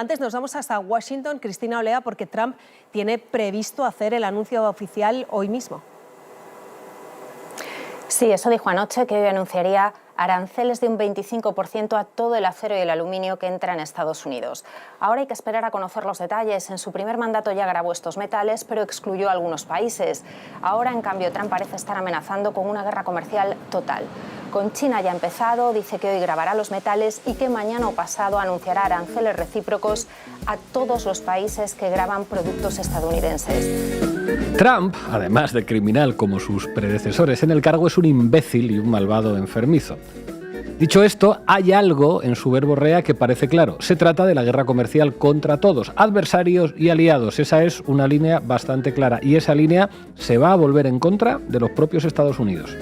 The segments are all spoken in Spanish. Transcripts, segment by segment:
Antes nos vamos hasta Washington, Cristina Olea, porque Trump tiene previsto hacer el anuncio oficial hoy mismo. Sí, eso dijo anoche, que hoy anunciaría aranceles de un 25% a todo el acero y el aluminio que entra en Estados Unidos. Ahora hay que esperar a conocer los detalles. En su primer mandato ya grabó estos metales, pero excluyó a algunos países. Ahora, en cambio, Trump parece estar amenazando con una guerra comercial total. Con China ya ha empezado, dice que hoy grabará los metales y que mañana o pasado anunciará aranceles recíprocos a todos los países que graban productos estadounidenses. Trump, además de criminal como sus predecesores en el cargo, es un imbécil y un malvado enfermizo. Dicho esto, hay algo en su verborrea que parece claro. Se trata de la guerra comercial contra todos, adversarios y aliados. Esa es una línea bastante clara y esa línea se va a volver en contra de los propios Estados Unidos.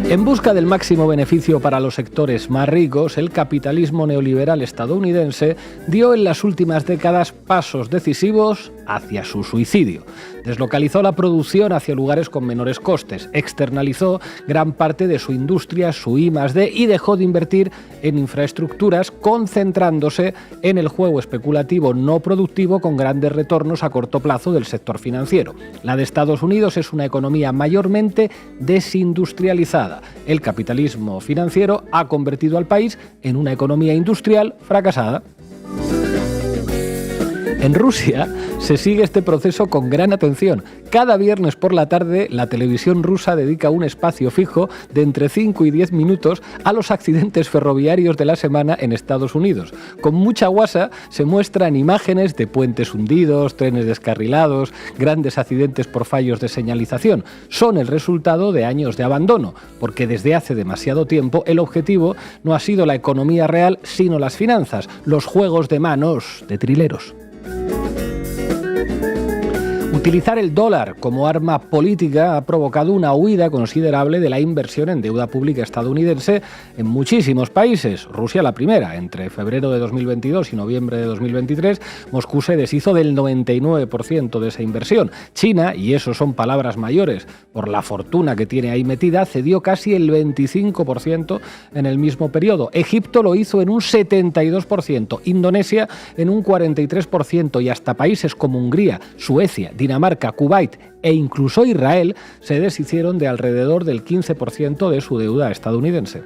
En busca del máximo beneficio para los sectores más ricos, el capitalismo neoliberal estadounidense dio en las últimas décadas pasos decisivos hacia su suicidio. Deslocalizó la producción hacia lugares con menores costes, externalizó gran parte de su industria, su I+D, y dejó de invertir en infraestructuras, concentrándose en el juego especulativo no productivo con grandes retornos a corto plazo del sector financiero. La de Estados Unidos es una economía mayormente desindustrializada. El capitalismo financiero ha convertido al país en una economía industrial fracasada. En Rusia se sigue este proceso con gran atención. Cada viernes por la tarde, la televisión rusa dedica un espacio fijo de entre 5 y 10 minutos a los accidentes ferroviarios de la semana en Estados Unidos. Con mucha guasa se muestran imágenes de puentes hundidos, trenes descarrilados, grandes accidentes por fallos de señalización. Son el resultado de años de abandono, porque desde hace demasiado tiempo el objetivo no ha sido la economía real, sino las finanzas, los juegos de manos de trileros. Utilizar el dólar como arma política ha provocado una huida considerable de la inversión en deuda pública estadounidense en muchísimos países. Rusia la primera. Entre febrero de 2022 y noviembre de 2023, Moscú se deshizo del 99% de esa inversión. China, y eso son palabras mayores, por la fortuna que tiene ahí metida, cedió casi el 25% en el mismo periodo. Egipto lo hizo en un 72%, Indonesia en un 43% y hasta países como Hungría, Suecia, Dinamarca, Kuwait e incluso Israel se deshicieron de alrededor del 15% de su deuda estadounidense.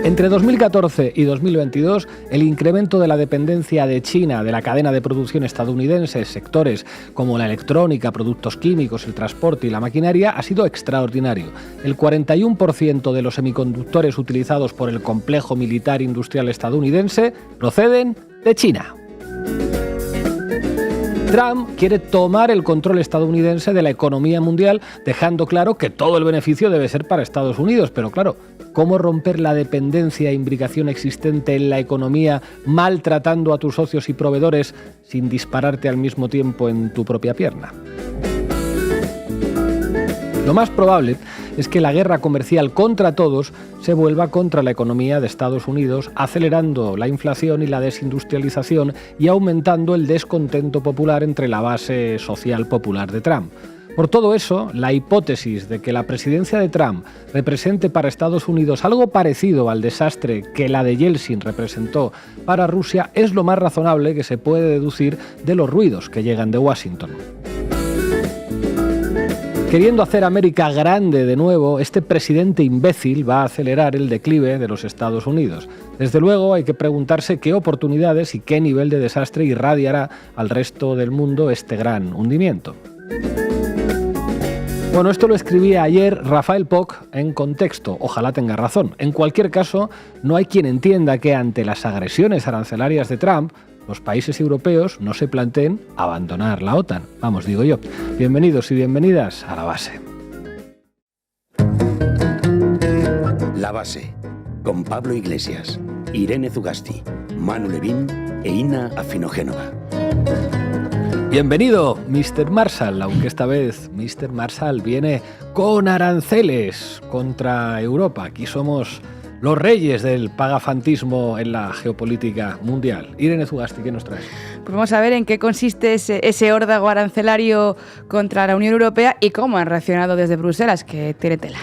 Entre 2014 y 2022, el incremento de la dependencia de China de la cadena de producción estadounidense, sectores como la electrónica, productos químicos, el transporte y la maquinaria, ha sido extraordinario. El 41% de los semiconductores utilizados por el complejo militar industrial estadounidense proceden de China. Trump quiere tomar el control estadounidense de la economía mundial, dejando claro que todo el beneficio debe ser para Estados Unidos. Pero claro, ¿cómo romper la dependencia e imbricación existente en la economía maltratando a tus socios y proveedores sin dispararte al mismo tiempo en tu propia pierna? Lo más probable es que la guerra comercial contra todos se vuelva contra la economía de Estados Unidos, acelerando la inflación y la desindustrialización y aumentando el descontento popular entre la base social popular de Trump. Por todo eso, la hipótesis de que la presidencia de Trump represente para Estados Unidos algo parecido al desastre que la de Yeltsin representó para Rusia es lo más razonable que se puede deducir de los ruidos que llegan de Washington. Queriendo hacer América grande de nuevo, este presidente imbécil va a acelerar el declive de los Estados Unidos. Desde luego hay que preguntarse qué oportunidades y qué nivel de desastre irradiará al resto del mundo este gran hundimiento. Bueno, esto lo escribía ayer Rafael Poch en Contexto. Ojalá tenga razón. En cualquier caso, no hay quien entienda que ante las agresiones arancelarias de Trump, los países europeos no se planteen abandonar la OTAN. Vamos, digo yo. Bienvenidos y bienvenidas a La Base. La Base, con Pablo Iglesias, Irene Zugasti, Manu Levín e Ina Afinogénova. Bienvenido, Mr. Marshall, aunque esta vez Mr. Marshall viene con aranceles contra Europa. Aquí somos los reyes del pagafantismo en la geopolítica mundial. Irene Zugasti, ¿qué nos traes? Pues vamos a ver en qué consiste ese órdago arancelario contra la Unión Europea y cómo han reaccionado desde Bruselas, que tiene tela.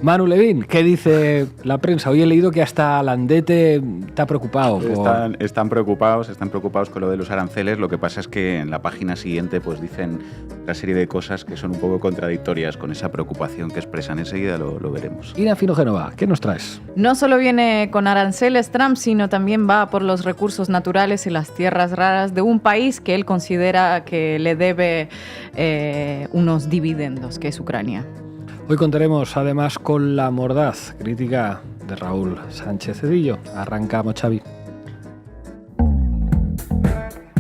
Manu Levín, ¿qué dice la prensa? Hoy he leído que hasta Landete está preocupado. Están preocupados con lo de los aranceles. Lo que pasa es que en la página siguiente pues dicen una serie de cosas que son un poco contradictorias con esa preocupación que expresan. Enseguida lo veremos. Ina Finogénova, ¿qué nos traes? No solo viene con aranceles Trump, sino también va por los recursos naturales y las tierras raras de un país que él considera que le debe unos dividendos, que es Ucrania. Hoy contaremos además con la mordaz crítica de Raúl Sánchez Cedillo. Arrancamos, Xavi.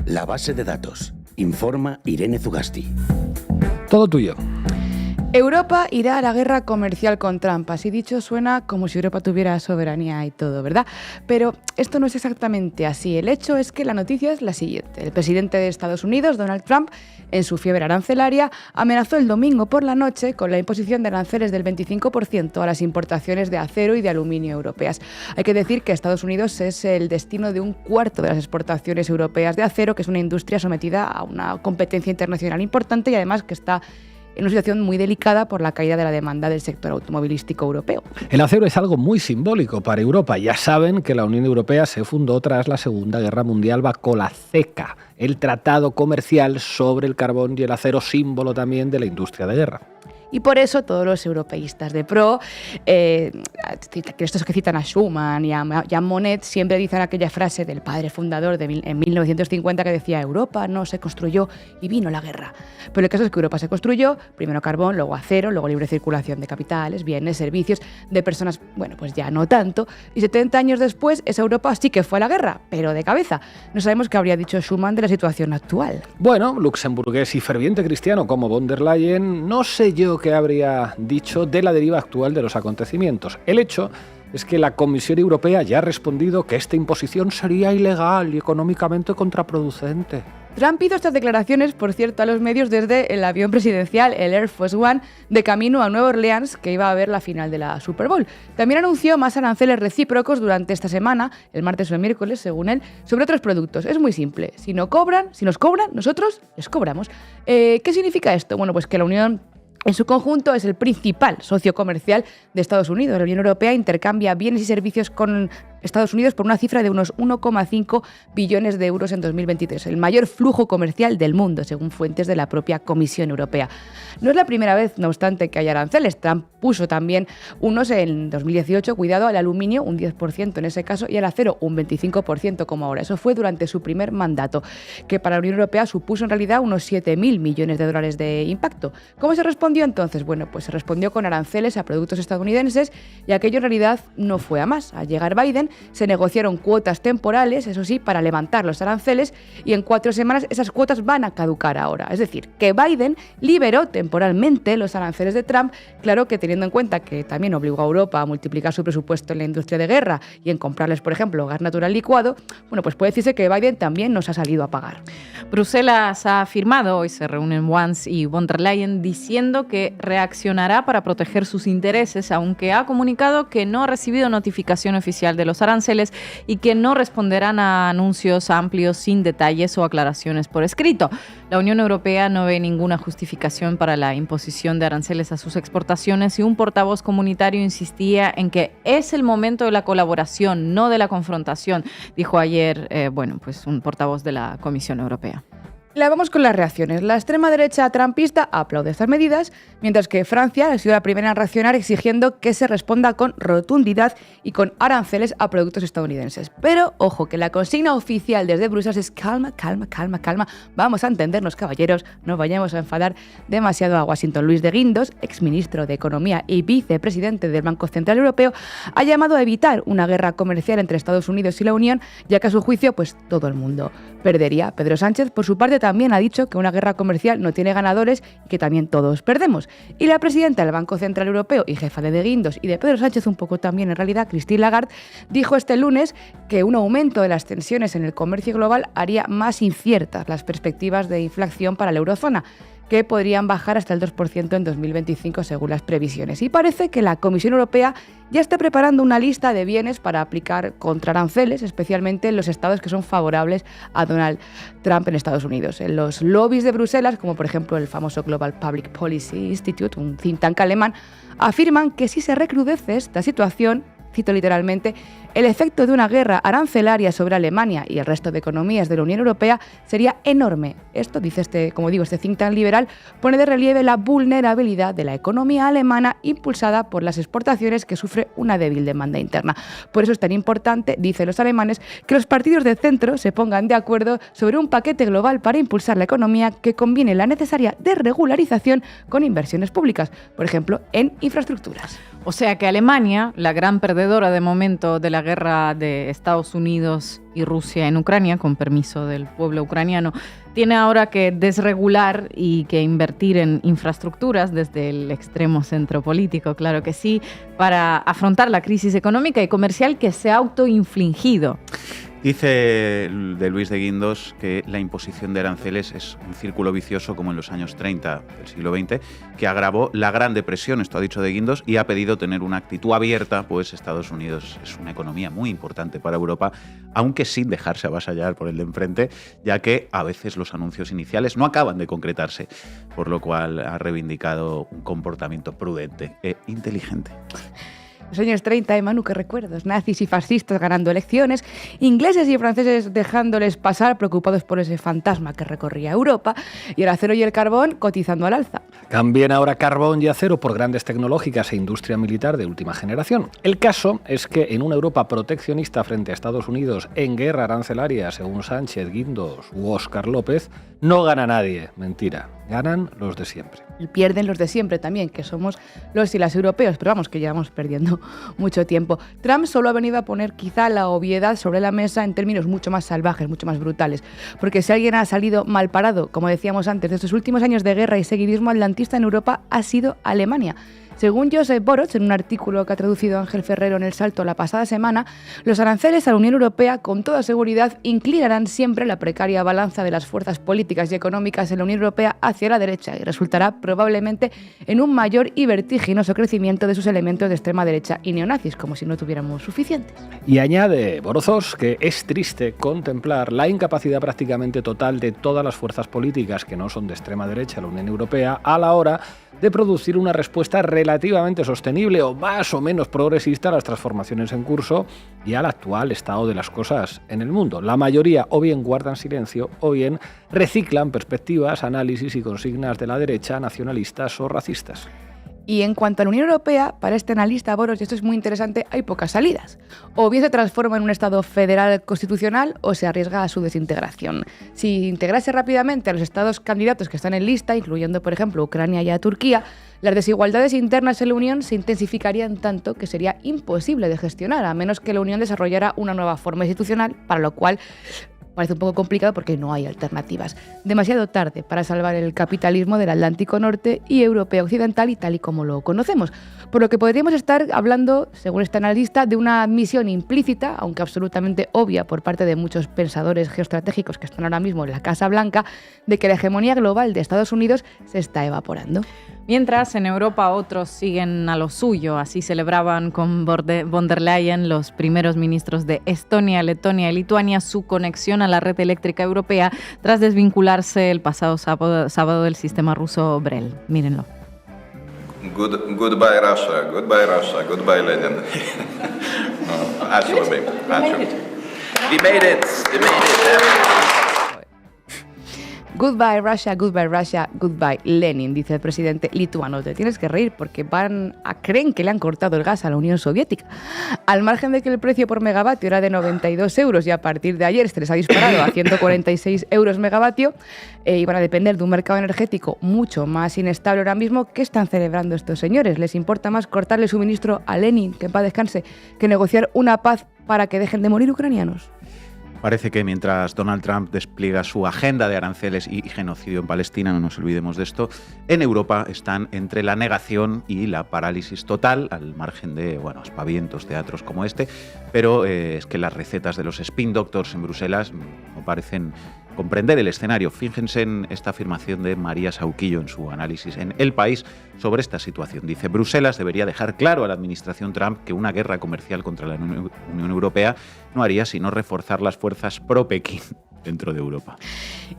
La base de datos. Informa Irene Zugasti. Todo tuyo. Europa irá a la guerra comercial con Trump. Así dicho, suena como si Europa tuviera soberanía y todo, ¿verdad? Pero esto no es exactamente así. El hecho es que la noticia es la siguiente. El presidente de Estados Unidos, Donald Trump, en su fiebre arancelaria, amenazó el domingo por la noche con la imposición de aranceles del 25% a las importaciones de acero y de aluminio europeas. Hay que decir que Estados Unidos es el destino de un cuarto de las exportaciones europeas de acero, que es una industria sometida a una competencia internacional importante y además que está en una situación muy delicada por la caída de la demanda del sector automovilístico europeo. El acero es algo muy simbólico para Europa. Ya saben que la Unión Europea se fundó tras la Segunda Guerra Mundial bajo la CECA, el Tratado Comercial sobre el Carbón y el Acero, símbolo también de la industria de guerra. Y por eso todos los europeístas de pro, estos que citan a Schuman y a Jean Monnet, siempre dicen aquella frase del padre fundador en 1950 que decía: Europa no se construyó y vino la guerra. Pero el caso es que Europa se construyó, primero carbón, luego acero, luego libre circulación de capitales, bienes, servicios, de personas, bueno, pues ya no tanto. Y 70 años después, esa Europa sí que fue a la guerra, pero de cabeza. No sabemos qué habría dicho Schuman de la situación actual. Bueno, luxemburgués y ferviente cristiano como von der Leyen, no sé yo qué habría dicho de la deriva actual de los acontecimientos. El hecho es que la Comisión Europea ya ha respondido que esta imposición sería ilegal y económicamente contraproducente. Trump hizo estas declaraciones, por cierto, a los medios desde el avión presidencial, el Air Force One, de camino a Nueva Orleans, que iba a ver la final de la Super Bowl. También anunció más aranceles recíprocos durante esta semana, el martes o el miércoles, según él, sobre otros productos. Es muy simple. Si nos cobran, nosotros les cobramos. ¿Qué significa esto? Bueno, pues que la Unión en su conjunto es el principal socio comercial de Estados Unidos. La Unión Europea intercambia bienes y servicios con Estados Unidos por una cifra de unos 1,5 billones de euros en 2023, el mayor flujo comercial del mundo, según fuentes de la propia Comisión Europea. No es la primera vez, no obstante, que hay aranceles. Trump puso también unos en 2018, cuidado, al aluminio, un 10% en ese caso, y al acero, un 25% como ahora. Eso fue durante su primer mandato, que para la Unión Europea supuso en realidad unos 7.000 millones de dólares de impacto. ¿Cómo se respondió entonces? Bueno, pues se respondió con aranceles a productos estadounidenses y aquello en realidad no fue a más. Al llegar Biden, se negociaron cuotas temporales, eso sí, para levantar los aranceles, y en 4 semanas esas cuotas van a caducar ahora. Es decir, que Biden liberó temporalmente los aranceles de Trump, claro que teniendo en cuenta que también obligó a Europa a multiplicar su presupuesto en la industria de guerra y en comprarles, por ejemplo, gas natural licuado, bueno, pues puede decirse que Biden también nos ha salido a pagar. Bruselas ha afirmado, hoy se reúnen Vance y von der Leyen, diciendo que reaccionará para proteger sus intereses, aunque ha comunicado que no ha recibido notificación oficial de los aranceles y que no responderán a anuncios amplios sin detalles o aclaraciones por escrito. La Unión Europea no ve ninguna justificación para la imposición de aranceles a sus exportaciones y un portavoz comunitario insistía en que es el momento de la colaboración, no de la confrontación, dijo ayer, un portavoz de la Comisión Europea. La vamos con las reacciones. La extrema derecha trumpista aplaude estas medidas, mientras que Francia ha sido la primera en reaccionar exigiendo que se responda con rotundidad y con aranceles a productos estadounidenses. Pero, ojo, que la consigna oficial desde Bruselas es calma, calma, calma, calma. Vamos a entendernos, caballeros, no vayamos a enfadar demasiado a Washington. Luis de Guindos, exministro de Economía y vicepresidente del Banco Central Europeo, ha llamado a evitar una guerra comercial entre Estados Unidos y la Unión, ya que a su juicio, pues todo el mundo perdería. Pedro Sánchez, por su parte, también ha dicho que una guerra comercial no tiene ganadores y que también todos perdemos. Y la presidenta del Banco Central Europeo y jefa de Guindos y de Pedro Sánchez un poco también en realidad, Christine Lagarde, dijo este lunes que un aumento de las tensiones en el comercio global haría más inciertas las perspectivas de inflación para la eurozona. que podrían bajar hasta el 2% en 2025 según las previsiones. Y parece que la Comisión Europea ya está preparando una lista de bienes para aplicar contraaranceles, especialmente en los estados que son favorables a Donald Trump en Estados Unidos. En los lobbies de Bruselas, como por ejemplo el famoso Global Public Policy Institute, un think tank alemán, afirman que si se recrudece esta situación, cito literalmente, el efecto de una guerra arancelaria sobre Alemania y el resto de economías de la Unión Europea sería enorme. Esto, dice este think tank liberal, pone de relieve la vulnerabilidad de la economía alemana impulsada por las exportaciones que sufre una débil demanda interna. Por eso es tan importante, dicen los alemanes, que los partidos de centro se pongan de acuerdo sobre un paquete global para impulsar la economía que combine la necesaria desregularización con inversiones públicas, por ejemplo, en infraestructuras. O sea que Alemania, la gran perdedora de momento de la guerra de Estados Unidos y Rusia en Ucrania, con permiso del pueblo ucraniano, tiene ahora que desregular y que invertir en infraestructuras desde el extremo centro político, claro que sí, para afrontar la crisis económica y comercial que se ha autoinfligido. Dice de Luis de Guindos que la imposición de aranceles es un círculo vicioso como en los años 30 del siglo XX, que agravó la Gran Depresión, esto ha dicho de Guindos, y ha pedido tener una actitud abierta, pues Estados Unidos es una economía muy importante para Europa, aunque sin dejarse avasallar por el de enfrente, ya que a veces los anuncios iniciales no acaban de concretarse, por lo cual ha reivindicado un comportamiento prudente e inteligente. Los años 30, Manu, qué recuerdos. Nazis y fascistas ganando elecciones, ingleses y franceses dejándoles pasar preocupados por ese fantasma que recorría Europa, y el acero y el carbón cotizando al alza. Cambien ahora carbón y acero por grandes tecnológicas e industria militar de última generación. El caso es que en una Europa proteccionista frente a Estados Unidos en guerra arancelaria, según Sánchez, Guindos u Óscar López, no gana nadie. Mentira. Ganan los de siempre. Y pierden los de siempre también, que somos los y las europeos, pero vamos, que llevamos perdiendo mucho tiempo. Trump solo ha venido a poner quizá la obviedad sobre la mesa en términos mucho más salvajes, mucho más brutales, porque si alguien ha salido mal parado, como decíamos antes, de estos últimos años de guerra y seguidismo atlantista en Europa, ha sido Alemania. Según Josep Borot, en un artículo que ha traducido Ángel Ferrero en El Salto la pasada semana, los aranceles a la Unión Europea con toda seguridad inclinarán siempre la precaria balanza de las fuerzas políticas y económicas en la Unión Europea hacia la derecha y resultará probablemente en un mayor y vertiginoso crecimiento de sus elementos de extrema derecha y neonazis, como si no tuviéramos suficientes. Y añade Borozos que es triste contemplar la incapacidad prácticamente total de todas las fuerzas políticas que no son de extrema derecha a la Unión Europea a la hora de producir una respuesta relativamente sostenible o más o menos progresista a las transformaciones en curso y al actual estado de las cosas en el mundo. La mayoría o bien guardan silencio o bien reciclan perspectivas, análisis y consignas de la derecha, nacionalistas o racistas. Y en cuanto a la Unión Europea, para este analista Boros, y esto es muy interesante, hay pocas salidas. O bien se transforma en un Estado federal constitucional o se arriesga a su desintegración. Si integrase rápidamente a los Estados candidatos que están en lista, incluyendo por ejemplo Ucrania y a Turquía, las desigualdades internas en la Unión se intensificarían tanto que sería imposible de gestionar, a menos que la Unión desarrollara una nueva forma institucional, para lo cual parece un poco complicado porque no hay alternativas. Demasiado tarde para salvar el capitalismo del Atlántico Norte y Europea Occidental y tal y como lo conocemos. Por lo que podríamos estar hablando, según este analista, de una admisión implícita, aunque absolutamente obvia por parte de muchos pensadores geoestratégicos que están ahora mismo en la Casa Blanca, de que la hegemonía global de Estados Unidos se está evaporando. Mientras, en Europa otros siguen a lo suyo. Así celebraban con von der Leyen, los primeros ministros de Estonia, Letonia y Lituania, su conexión a la red eléctrica europea tras desvincularse el pasado sábado del sistema ruso Brel. Mírenlo. Goodbye Russia, goodbye Lenin. No, absolutely. We made it. Goodbye Russia, goodbye Lenin, dice el presidente lituano. Te tienes que reír porque creen que le han cortado el gas a la Unión Soviética. Al margen de que el precio por megavatio era de 92 euros y a partir de ayer se les ha disparado a 146 euros megavatio, y van a depender de un mercado energético mucho más inestable ahora mismo. ¿Qué están celebrando estos señores? ¿Les importa más cortarle suministro a Lenin, que en paz descanse, que negociar una paz para que dejen de morir ucranianos? Parece que mientras Donald Trump despliega su agenda de aranceles y genocidio en Palestina, no nos olvidemos de esto, en Europa están entre la negación y la parálisis total, al margen de aspavientos, teatros como este, pero es que las recetas de los spin doctors en Bruselas no parecen comprender el escenario. Fíjense en esta afirmación de María Sauquillo en su análisis en El País sobre esta situación. Dice: Bruselas debería dejar claro a la administración Trump que una guerra comercial contra la Unión Europea no haría sino reforzar las fuerzas pro-Pekín dentro de Europa.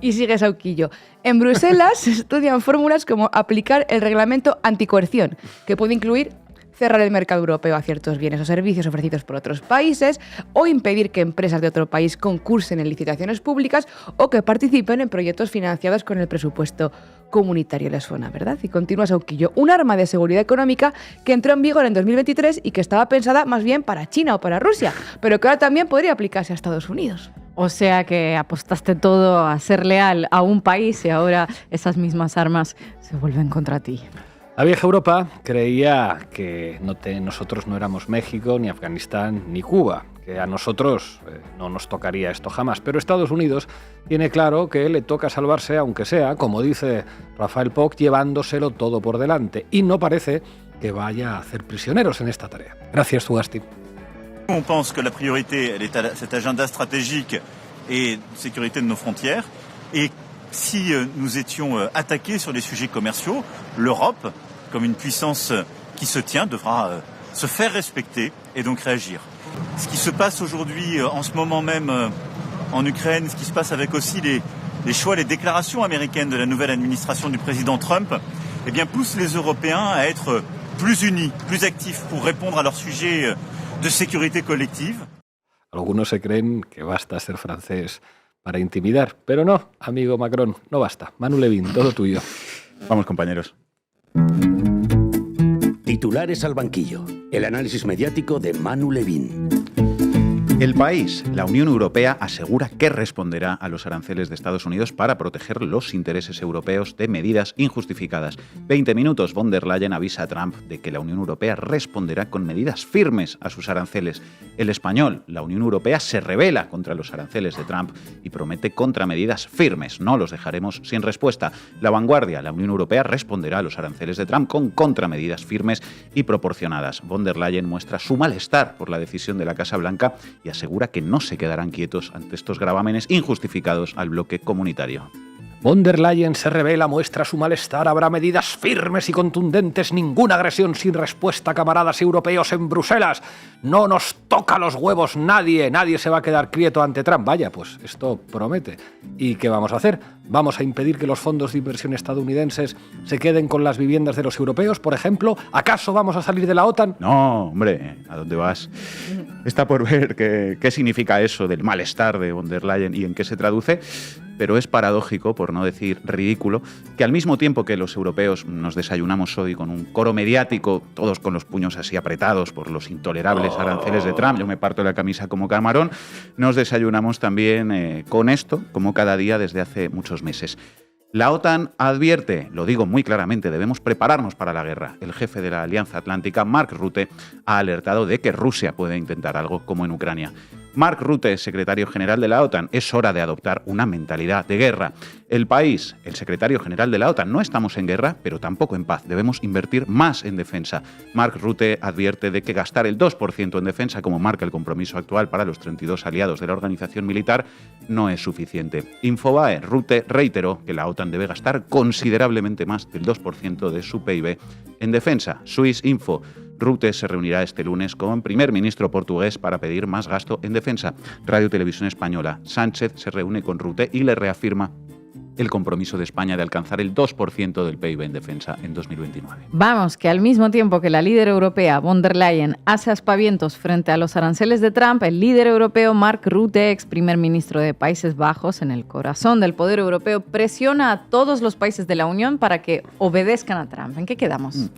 Y sigue Sauquillo. En Bruselas se estudian fórmulas como aplicar el reglamento anticoerción, que puede incluir cerrar el mercado europeo a ciertos bienes o servicios ofrecidos por otros países, o impedir que empresas de otro país concursen en licitaciones públicas o que participen en proyectos financiados con el presupuesto comunitario. Les suena, ¿verdad? Y continúa Sauquillo. Un arma de seguridad económica que entró en vigor en 2023 y que estaba pensada más bien para China o para Rusia, pero que ahora también podría aplicarse a Estados Unidos. O sea que apostaste todo a ser leal a un país y ahora esas mismas armas se vuelven contra ti. La vieja Europa creía que nosotros no éramos México, ni Afganistán, ni Cuba, que a nosotros no nos tocaría esto jamás. Pero Estados Unidos tiene claro que le toca salvarse, aunque sea, como dice Rafael Poch, llevándoselo todo por delante. Y no parece que vaya a hacer prisioneros en esta tarea. Gracias, Zugasti. On pense que la priorité, elle est à cet agenda stratégique et sécurité de nos frontières. Et si nous étions attaqués sur les sujets commerciaux, l'Europe, comme une puissance qui se tient, devra se faire respecter et donc réagir. Ce qui se passe aujourd'hui, en ce moment même, en Ukraine, ce qui se passe avec aussi les choix, les déclarations américaines de la nouvelle administration du président Trump, eh bien, pousse les Européens à être plus unis, plus actifs pour répondre à leurs sujets de sécurité collective. Algunos se creen que basta ser francés para intimidar, pero no, amigo Macron, no basta. Manu Levin, todo tuyo. Vamos, compañeros. Titulares al banquillo. El análisis mediático de Manu Levin. El País, la Unión Europea, asegura que responderá a los aranceles de Estados Unidos para proteger los intereses europeos de medidas injustificadas. 20 minutos, von der Leyen avisa a Trump de que la Unión Europea responderá con medidas firmes a sus aranceles. El Español, la Unión Europea, se rebela contra los aranceles de Trump y promete contramedidas firmes. No los dejaremos sin respuesta. La Vanguardia, la Unión Europea, responderá a los aranceles de Trump con contramedidas firmes y proporcionadas. Von der Leyen muestra su malestar por la decisión de la Casa Blanca y asegura que no se quedarán quietos ante estos gravámenes injustificados al bloque comunitario. Von der Leyen se revela, muestra su malestar, habrá medidas firmes y contundentes, ninguna agresión sin respuesta, camaradas europeos en Bruselas. No nos toca los huevos nadie se va a quedar quieto ante Trump. Vaya, pues esto promete. ¿Y qué vamos a hacer? ¿Vamos a impedir que los fondos de inversión estadounidenses se queden con las viviendas de los europeos, por ejemplo? ¿Acaso vamos a salir de la OTAN? No, hombre, ¿a dónde vas? Está por ver qué significa eso del malestar de von der Leyen y en qué se traduce. Pero es paradójico, por no decir ridículo, que al mismo tiempo que los europeos nos desayunamos hoy con un coro mediático, todos con los puños así apretados por los intolerables aranceles de Trump, yo me parto la camisa como camarón, nos desayunamos también con esto, como cada día desde hace muchos meses. La OTAN advierte, lo digo muy claramente, debemos prepararnos para la guerra. El jefe de la Alianza Atlántica, Mark Rutte, ha alertado de que Rusia puede intentar algo como en Ucrania. Mark Rutte, secretario general de la OTAN, es hora de adoptar una mentalidad de guerra. El País, el secretario general de la OTAN, no estamos en guerra, pero tampoco en paz. Debemos invertir más en defensa. Mark Rutte advierte de que gastar el 2% en defensa, como marca el compromiso actual para los 32 aliados de la organización militar, no es suficiente. Infobae, Rutte reiteró que la OTAN debe gastar considerablemente más del 2% de su PIB en defensa. Swiss Info, Rutte se reunirá este lunes con el primer ministro portugués para pedir más gasto en defensa. Radio Televisión Española, Sánchez se reúne con Rutte y le reafirma el compromiso de España de alcanzar el 2% del PIB en defensa en 2029. Vamos, que al mismo tiempo que la líder europea, von der Leyen, hace aspavientos frente a los aranceles de Trump, el líder europeo, Mark Rutte, ex primer ministro de Países Bajos, en el corazón del poder europeo, presiona a todos los países de la Unión para que obedezcan a Trump. ¿En qué quedamos?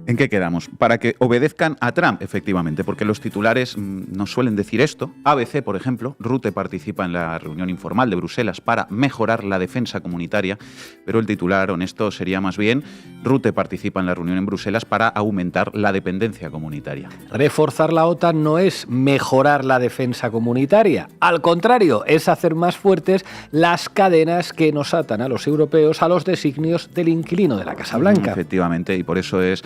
¿En qué quedamos? Para que obedezcan a Trump, efectivamente, porque los titulares nos suelen decir esto. ABC, por ejemplo, Rutte participa en la reunión informal de Bruselas para mejorar la defensa comunitaria, pero el titular honesto sería más bien: Rutte participa en la reunión en Bruselas para aumentar la dependencia comunitaria. Reforzar la OTAN no es mejorar la defensa comunitaria, al contrario, es hacer más fuertes las cadenas que nos atan a los europeos a los designios del inquilino de la Casa Blanca. Efectivamente, y por eso es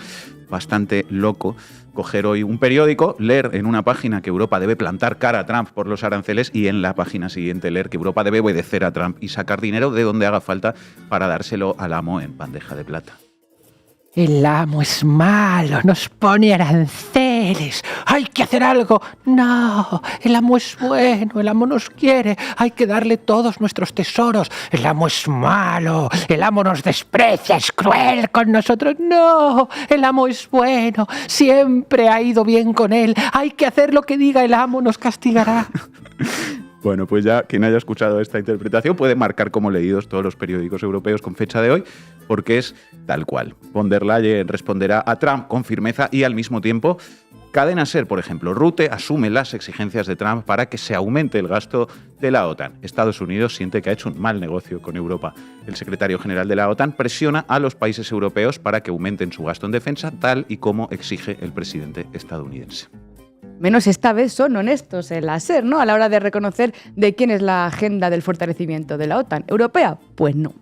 bastante loco coger hoy un periódico, leer en una página que Europa debe plantar cara a Trump por los aranceles y en la página siguiente leer que Europa debe obedecer a Trump y sacar dinero de donde haga falta para dárselo al amo en bandeja de plata. El amo es malo, nos pone aranceles, hay que hacer algo. No, el amo es bueno, el amo nos quiere, hay que darle todos nuestros tesoros. El amo es malo, el amo nos desprecia, es cruel con nosotros. No, el amo es bueno, siempre ha ido bien con él, hay que hacer lo que diga el amo, nos castigará. Bueno, pues ya quien haya escuchado esta interpretación puede marcar como leídos todos los periódicos europeos con fecha de hoy, porque es tal cual. Von der Leyen responderá a Trump con firmeza y al mismo tiempo Cadena SER, por ejemplo. Rutte asume las exigencias de Trump para que se aumente el gasto de la OTAN. Estados Unidos siente que ha hecho un mal negocio con Europa. El secretario general de la OTAN presiona a los países europeos para que aumenten su gasto en defensa, tal y como exige el presidente estadounidense. Menos esta vez son honestos en la SER, ¿no? A la hora de reconocer de quién es la agenda del fortalecimiento de la OTAN. ¿Europea? Pues no.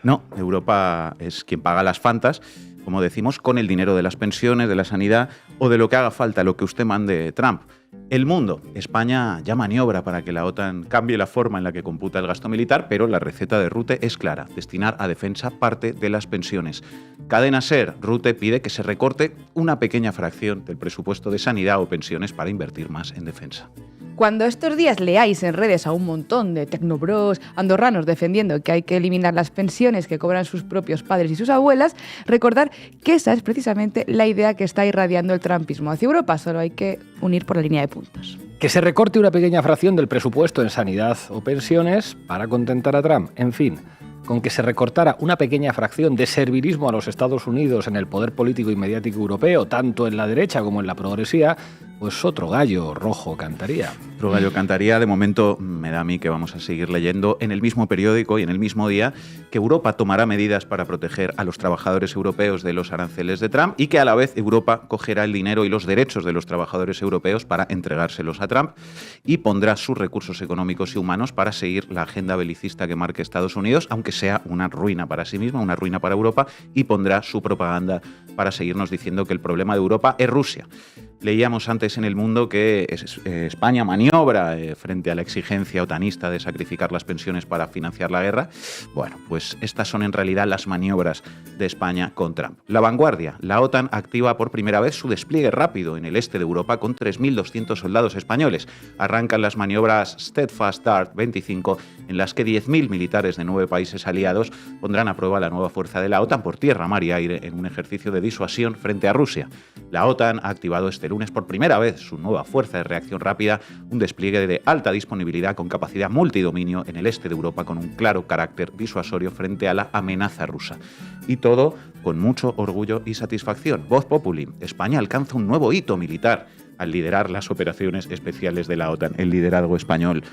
No, Europa es quien paga las fantas, como decimos, con el dinero de las pensiones, de la sanidad o de lo que haga falta, lo que usted mande Trump. El mundo. España ya maniobra para que la OTAN cambie la forma en la que computa el gasto militar, pero la receta de Rutte es clara: destinar a defensa parte de las pensiones. Cadena SER. Rutte pide que se recorte una pequeña fracción del presupuesto de sanidad o pensiones para invertir más en defensa. Cuando estos días leáis en redes a un montón de tecnobros andorranos defendiendo que hay que eliminar las pensiones que cobran sus propios padres y sus abuelas, recordad que esa es precisamente la idea que está irradiando el trumpismo hacia Europa. Solo hay que unir por la línea de puntos. Que se recorte una pequeña fracción del presupuesto en sanidad o pensiones para contentar a Trump. En fin, con que se recortara una pequeña fracción de servilismo a los Estados Unidos en el poder político y mediático europeo, tanto en la derecha como en la progresía, pues otro gallo rojo cantaría. Otro gallo cantaría. De momento me da a mí que vamos a seguir leyendo en el mismo periódico y en el mismo día que Europa tomará medidas para proteger a los trabajadores europeos de los aranceles de Trump y que a la vez Europa cogerá el dinero y los derechos de los trabajadores europeos para entregárselos a Trump y pondrá sus recursos económicos y humanos para seguir la agenda belicista que marque Estados Unidos, aunque sea una ruina para sí misma, una ruina para Europa, y pondrá su propaganda para seguirnos diciendo que el problema de Europa es Rusia. Leíamos antes en El Mundo que España maniobra frente a la exigencia otanista de sacrificar las pensiones para financiar la guerra. Bueno, pues estas son en realidad las maniobras de España con Trump. La Vanguardia. La OTAN activa por primera vez su despliegue rápido en el este de Europa con 3.200 soldados españoles. Arrancan las maniobras Steadfast Dart 25, en las que 10.000 militares de 9 países aliados pondrán a prueba la nueva fuerza de la OTAN por tierra, mar y aire en un ejercicio de disuasión frente a Rusia. La OTAN ha activado este lunes por primera vez su nueva fuerza de reacción rápida, un despliegue de alta disponibilidad con capacidad multidominio en el este de Europa con un claro carácter disuasorio frente a la amenaza rusa. Y todo con mucho orgullo y satisfacción. Voz Populi. España alcanza un nuevo hito militar al liderar las operaciones especiales de la OTAN. El liderazgo español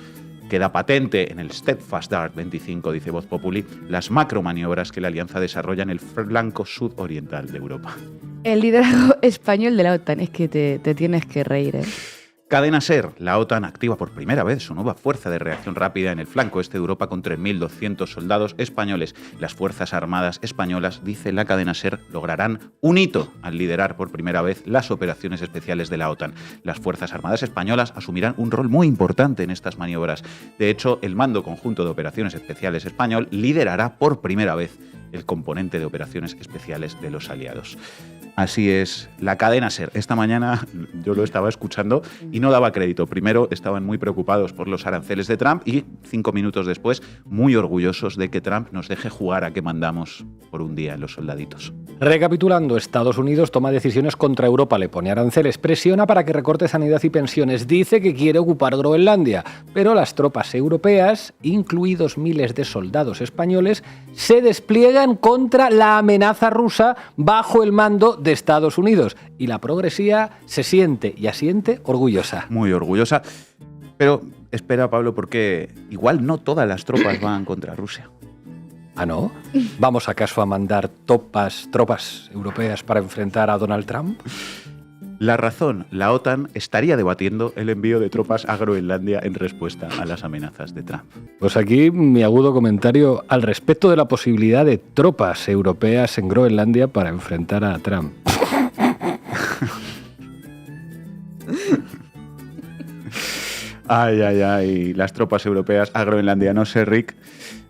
queda patente en el Steadfast Dart 25, dice Voz Populi, las macromaniobras que la alianza desarrolla en el flanco sudoriental de Europa. El liderazgo español de la OTAN, es que te tienes que reír, ¿eh? Cadena SER. La OTAN activa por primera vez su nueva fuerza de reacción rápida en el flanco este de Europa con 3.200 soldados españoles. Las Fuerzas Armadas españolas, dice la cadena SER, lograrán un hito al liderar por primera vez las operaciones especiales de la OTAN. Las Fuerzas Armadas españolas asumirán un rol muy importante en estas maniobras. De hecho, el Mando Conjunto de Operaciones Especiales español liderará por primera vez el componente de operaciones especiales de los aliados. Así es, la cadena SER. Esta mañana yo lo estaba escuchando y no daba crédito. Primero estaban muy preocupados por los aranceles de Trump y 5 minutos después muy orgullosos de que Trump nos deje jugar a que mandamos por un día en los soldaditos. Recapitulando, Estados Unidos toma decisiones contra Europa, le pone aranceles, presiona para que recorte sanidad y pensiones, dice que quiere ocupar Groenlandia, pero las tropas europeas, incluidos miles de soldados españoles, se despliegan contra la amenaza rusa bajo el mando de Estados Unidos. Y la progresía se siente y asiente orgullosa. Muy orgullosa. Pero espera, Pablo, porque igual no todas las tropas van contra Rusia. ¿Ah, no? ¿Vamos acaso a mandar tropas europeas para enfrentar a Donald Trump? La razón, la OTAN estaría debatiendo el envío de tropas a Groenlandia en respuesta a las amenazas de Trump. Pues aquí mi agudo comentario al respecto de la posibilidad de tropas europeas en Groenlandia para enfrentar a Trump. Ay, las tropas europeas a Groenlandia, no sé, Rick.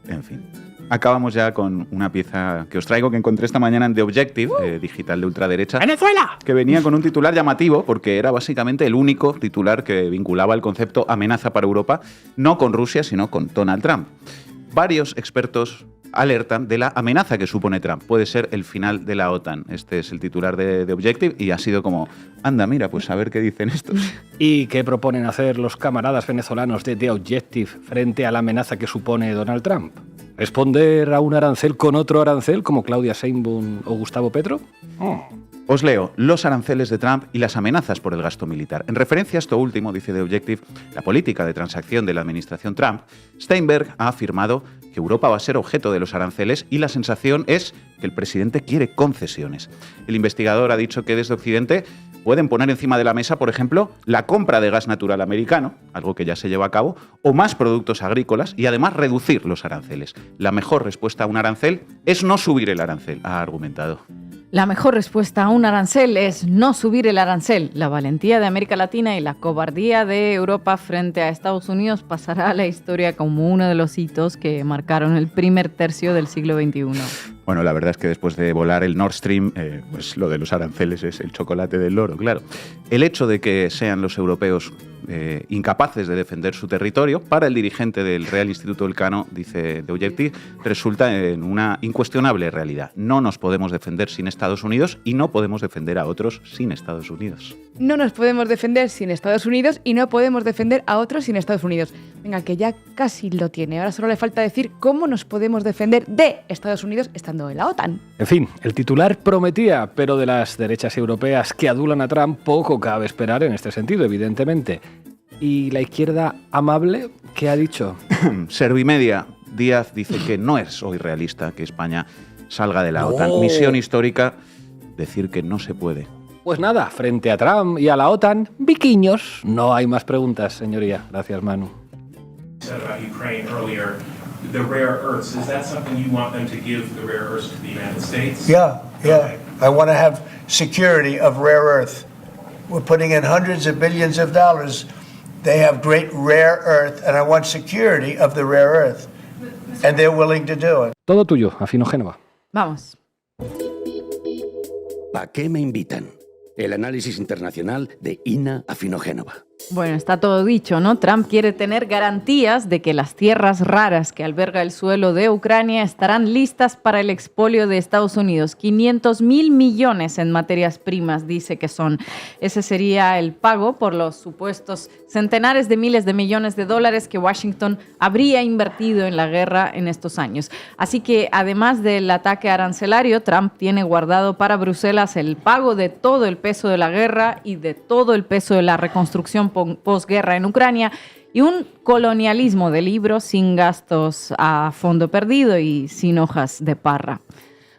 En fin. Acabamos ya con una pieza que os traigo que encontré esta mañana en The Objective, digital de ultraderecha. ¡Venezuela! Que venía con un titular llamativo porque era básicamente el único titular que vinculaba el concepto amenaza para Europa, no con Rusia, sino con Donald Trump. Varios expertos alertan de la amenaza que supone Trump. Puede ser el final de la OTAN. Este es el titular de The Objective y ha sido como, anda, mira, pues a ver qué dicen estos. ¿Y qué proponen hacer los camaradas venezolanos de The Objective frente a la amenaza que supone Donald Trump? ¿Responder a un arancel con otro arancel como Claudia Sheinbaum o Gustavo Petro? Os leo los aranceles de Trump y las amenazas por el gasto militar. En referencia a esto último, dice The Objective, la política de transacción de la administración Trump, Steinberg ha afirmado que Europa va a ser objeto de los aranceles y la sensación es que el presidente quiere concesiones. El investigador ha dicho que desde Occidente pueden poner encima de la mesa, por ejemplo, la compra de gas natural americano, algo que ya se lleva a cabo, o más productos agrícolas y además reducir los aranceles. La mejor respuesta a un arancel es no subir el arancel, ha argumentado. La mejor respuesta a un arancel es no subir el arancel. La valentía de América Latina y la cobardía de Europa frente a Estados Unidos pasará a la historia como uno de los hitos que marcaron el primer tercio del siglo XXI. Bueno, la verdad es que después de volar el Nord Stream, pues lo de los aranceles es el chocolate del loro, claro. El hecho de que sean los europeos incapaces de defender su territorio, para el dirigente del Real Instituto Elcano, dice The Objective, resulta en una incuestionable realidad. No nos podemos defender sin Estados Unidos y no podemos defender a otros sin Estados Unidos. No nos podemos defender sin Estados Unidos y no podemos defender a otros sin Estados Unidos. Venga, que ya casi lo tiene. Ahora solo le falta decir cómo nos podemos defender de Estados Unidos estando en la OTAN. En fin, el titular prometía, pero de las derechas europeas que adulan a Trump poco cabe esperar en este sentido, evidentemente. ¿Y la izquierda amable qué ha dicho? Servimedia. Díaz dice que no es hoy realista que España salga de la OTAN. Misión histórica, decir que no se puede. Pues nada, frente a Trump y a la OTAN, viquiños. No hay más preguntas, señoría. Gracias, Manu. The rare earths, is that something you want them to give the rare earths to the United States? Yeah. I want to have security of rare earth. We're putting in hundreds of billions of dollars. They have great rare earth, and I want security of the rare earth. And they're willing to do it. Todo tuyo, Afino Génova. Vamos. ¿Para qué me invitan? El análisis internacional de Ina Afinogénova. Bueno, está todo dicho, ¿no? Trump quiere tener garantías de que las tierras raras que alberga el suelo de Ucrania estarán listas para el expolio de Estados Unidos. 500.000 millones en materias primas, dice que son. Ese sería el pago por los supuestos centenares de miles de millones de dólares que Washington habría invertido en la guerra en estos años. Así que, además del ataque arancelario, Trump tiene guardado para Bruselas el pago de todo el peso de la guerra y de todo el peso de la reconstrucción posguerra en Ucrania y un colonialismo de libros sin gastos a fondo perdido y sin hojas de parra.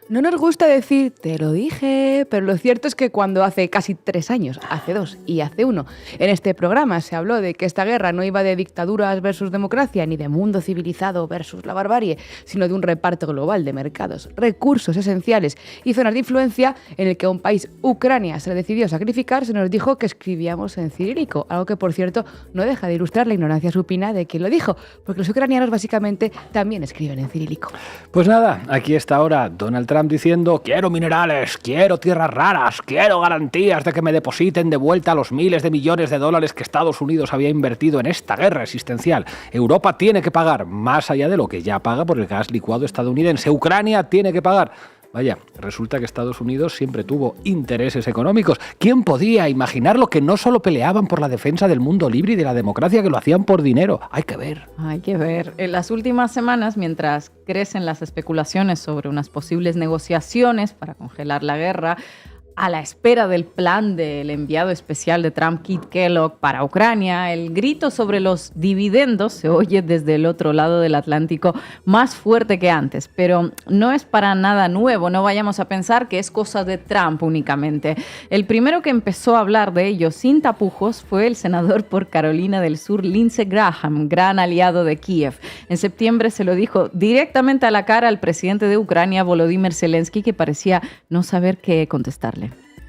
No nos gusta decir, te lo dije, pero lo cierto es que cuando hace casi 3 años, hace 2 y hace 1, en este programa se habló de que esta guerra no iba de dictaduras versus democracia, ni de mundo civilizado versus la barbarie, sino de un reparto global de mercados, recursos esenciales y zonas de influencia en el que a un país, Ucrania, se le decidió sacrificar, se nos dijo que escribíamos en cirílico, algo que, por cierto, no deja de ilustrar la ignorancia supina de quien lo dijo, porque los ucranianos básicamente también escriben en cirílico. Pues nada, aquí está ahora Donald Trump diciendo quiero minerales, quiero tierras raras, quiero garantías de que me depositen de vuelta los miles de millones de dólares que Estados Unidos había invertido en esta guerra existencial. Europa tiene que pagar más allá de lo que ya paga por el gas licuado estadounidense. Ucrania tiene que pagar. Vaya, resulta que Estados Unidos siempre tuvo intereses económicos. ¿Quién podía imaginarlo? Que no solo peleaban por la defensa del mundo libre y de la democracia, que lo hacían por dinero. Hay que ver. Hay que ver. En las últimas semanas, mientras crecen las especulaciones sobre unas posibles negociaciones para congelar la guerra, a la espera del plan del enviado especial de Trump, Keith Kellogg, para Ucrania, el grito sobre los dividendos se oye desde el otro lado del Atlántico más fuerte que antes. Pero no es para nada nuevo, no vayamos a pensar que es cosa de Trump únicamente. El primero que empezó a hablar de ello sin tapujos fue el senador por Carolina del Sur, Lindsey Graham, gran aliado de Kiev. En septiembre se lo dijo directamente a la cara al presidente de Ucrania, Volodymyr Zelensky, que parecía no saber qué contestarle.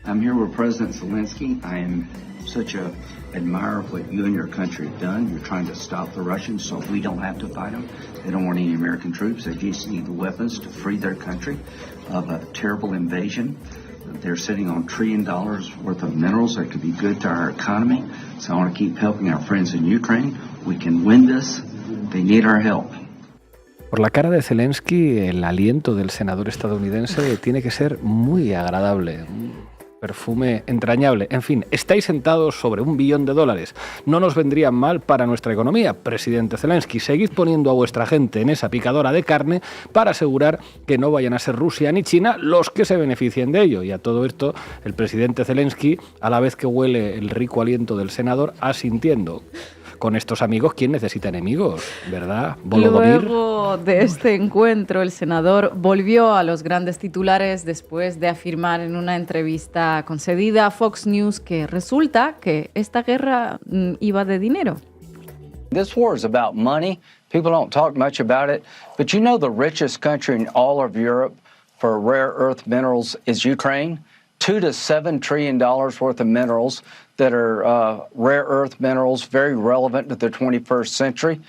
I'm here with President Zelensky. I am such a admire what you and your country have done. You're trying to stop the Russians so we don't have to fight them. They don't want any American troops. They just need the weapons to free their country of a terrible invasion. They're sitting on $1 trillion worth of minerals that could be good to our economy. So I want to keep helping our friends in Ukraine. We can win this. They need our help. Por la cara de Zelensky, el aliento del senador estadounidense tiene que ser muy agradable. Perfume entrañable. En fin, estáis sentados sobre $1 billón. No nos vendrían mal para nuestra economía, presidente Zelensky. Seguid poniendo a vuestra gente en esa picadora de carne para asegurar que no vayan a ser Rusia ni China los que se beneficien de ello. Y a todo esto, el presidente Zelensky, a la vez que huele el rico aliento del senador, asintiendo. Con estos amigos, ¿quién necesita enemigos? ¿Verdad? Volodymyr. Luego de este encuentro, el senador volvió a los grandes titulares después de afirmar en una entrevista concedida a Fox News que resulta que esta guerra iba de dinero. This war is about money. People don't talk much about it. But you know the richest country in all of Europe for rare earth minerals is Ukraine. $2 to $7 trillion worth of minerals that are rare earth minerals, very relevant to the 21st century.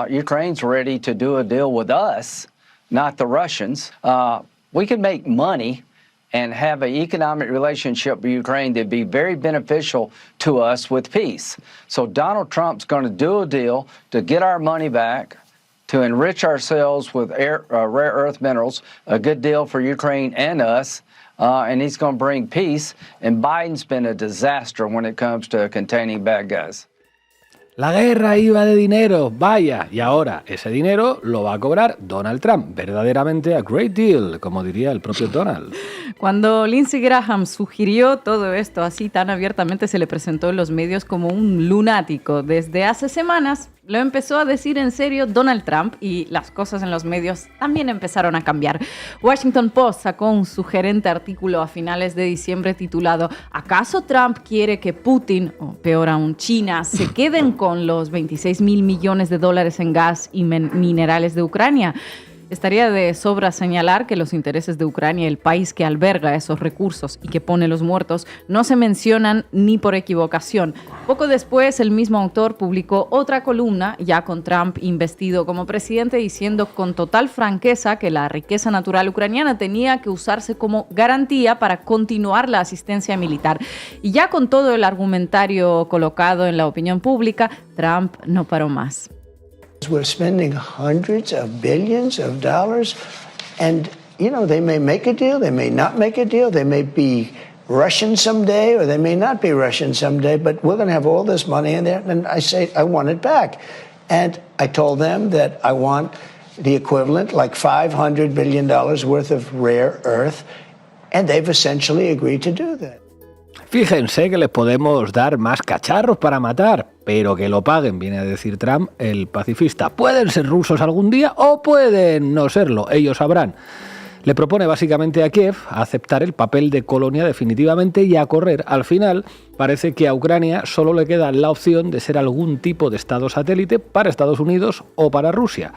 Ukraine's ready to do a deal with us, not the Russians. We could make money and have an economic relationship with Ukraine that'd be very beneficial to us with peace. So Donald Trump's going to do a deal to get our money back, to enrich ourselves with rare earth minerals, a good deal for Ukraine and us. And he's going to bring peace. And Biden's been a disaster when it comes to containing bad guys. La guerra iba de dinero, vaya, y ahora ese dinero lo va a cobrar Donald Trump, verdaderamente a great deal, como diría el propio Donald. Cuando Lindsey Graham sugirió todo esto así tan abiertamente, se le presentó en los medios como un lunático. Desde hace semanas lo empezó a decir en serio Donald Trump y las cosas en los medios también empezaron a cambiar. Washington Post sacó un sugerente artículo a finales de diciembre titulado ¿Acaso Trump quiere que Putin, o peor aún China, se queden con los $26 mil millones en gas y minerales de Ucrania? Estaría de sobra señalar que los intereses de Ucrania, el país que alberga esos recursos y que pone los muertos, no se mencionan ni por equivocación. Poco después, el mismo autor publicó otra columna, ya con Trump investido como presidente, diciendo con total franqueza que la riqueza natural ucraniana tenía que usarse como garantía para continuar la asistencia militar. Y ya con todo el argumentario colocado en la opinión pública, Trump no paró más. We're spending hundreds of billions of dollars, and, you know, they may make a deal, they may not make a deal, they may be Russian someday, or they may not be Russian someday, but we're going to have all this money in there, and I say, I want it back. And I told them that I want the equivalent, like $500 billion worth of rare earth, and they've essentially agreed to do that. Fíjense que les podemos dar más cacharros para matar, pero que lo paguen, viene a decir Trump, el pacifista. Pueden ser rusos algún día o pueden no serlo, ellos sabrán. Le propone básicamente a Kiev aceptar el papel de colonia definitivamente y a correr. Al final, parece que a Ucrania solo le queda la opción de ser algún tipo de estado satélite para Estados Unidos o para Rusia.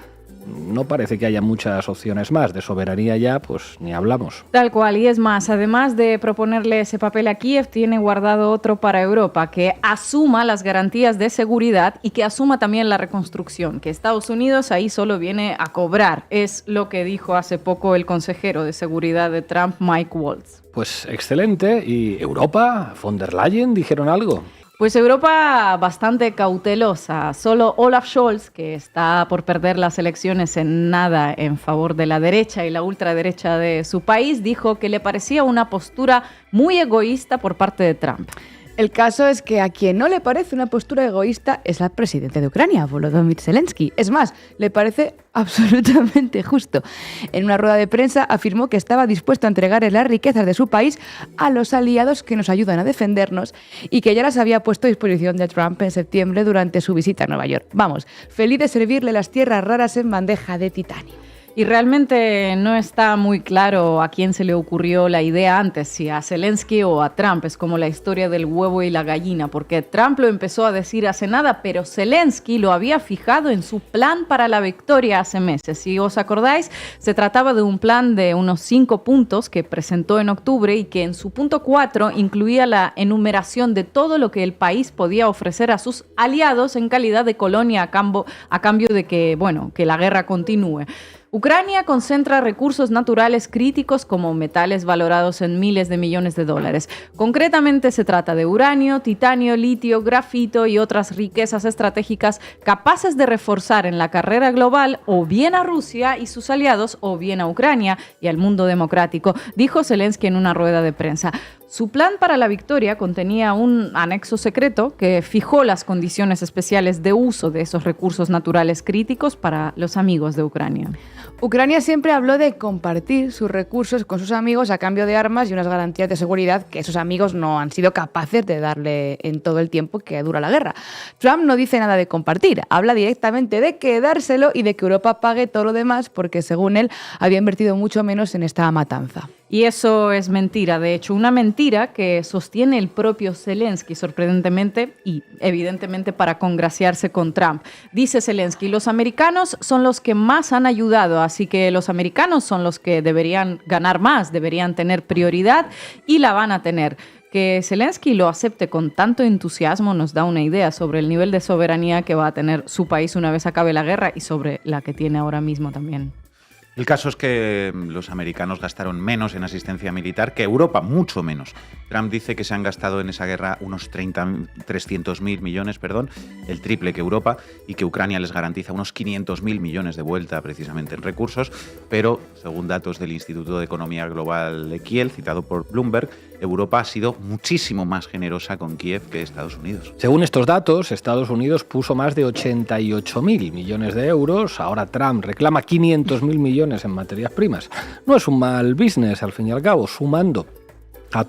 No parece que haya muchas opciones más. De soberanía ya, pues ni hablamos. Tal cual, y es más, además de proponerle ese papel a Kiev, tiene guardado otro para Europa, que asuma las garantías de seguridad y que asuma también la reconstrucción, que Estados Unidos ahí solo viene a cobrar. Es lo que dijo hace poco el consejero de seguridad de Trump, Mike Waltz. Pues excelente. ¿Y Europa? ¿Von der Leyen dijeron algo? Pues Europa bastante cautelosa. Solo Olaf Scholz, que está por perder las elecciones en nada en favor de la derecha y la ultraderecha de su país, dijo que le parecía una postura muy egoísta por parte de Trump. El caso es que a quien no le parece una postura egoísta es al presidente de Ucrania, Volodymyr Zelensky. Es más, le parece absolutamente justo. En una rueda de prensa afirmó que estaba dispuesto a entregar las riquezas de su país a los aliados que nos ayudan a defendernos y que ya las había puesto a disposición de Trump en septiembre durante su visita a Nueva York. Vamos, feliz de servirle las tierras raras en bandeja de titanio. Y realmente no está muy claro a quién se le ocurrió la idea antes, si a Zelensky o a Trump. Es como la historia del huevo y la gallina, porque Trump lo empezó a decir hace nada, pero Zelensky lo había fijado en su plan para la victoria hace meses. Si os acordáis, se trataba de un plan de unos 5 puntos que presentó en octubre y que en su punto 4 incluía la enumeración de todo lo que el país podía ofrecer a sus aliados en calidad de colonia a cambio de que la guerra continúe. Ucrania concentra recursos naturales críticos como metales valorados en miles de millones de dólares. Concretamente se trata de uranio, titanio, litio, grafito y otras riquezas estratégicas capaces de reforzar en la carrera global o bien a Rusia y sus aliados o bien a Ucrania y al mundo democrático, dijo Zelensky en una rueda de prensa. Su plan para la victoria contenía un anexo secreto que fijó las condiciones especiales de uso de esos recursos naturales críticos para los amigos de Ucrania. Ucrania siempre habló de compartir sus recursos con sus amigos a cambio de armas y unas garantías de seguridad que esos amigos no han sido capaces de darle en todo el tiempo que dura la guerra. Trump no dice nada de compartir, habla directamente de quedárselo y de que Europa pague todo lo demás porque, según él, había invertido mucho menos en esta matanza. Y eso es mentira, de hecho, una mentira que sostiene el propio Zelensky, sorprendentemente y evidentemente para congraciarse con Trump. Dice Zelensky, los americanos son los que más han ayudado, así que los americanos son los que deberían ganar más, deberían tener prioridad y la van a tener. Que Zelensky lo acepte con tanto entusiasmo nos da una idea sobre el nivel de soberanía que va a tener su país una vez acabe la guerra y sobre la que tiene ahora mismo también. El caso es que los americanos gastaron menos en asistencia militar que Europa, mucho menos. Trump dice que se han gastado en esa guerra unos 300.000 millones, el triple que Europa, y que Ucrania les garantiza unos 500.000 millones de vuelta precisamente en recursos, pero según datos del Instituto de Economía Global de Kiel, citado por Bloomberg, Europa ha sido muchísimo más generosa con Kiev que Estados Unidos. Según estos datos, Estados Unidos puso más de 88.000 millones de euros, ahora Trump reclama 500.000 millones en materias primas. No es un mal business, al fin y al cabo, sumando a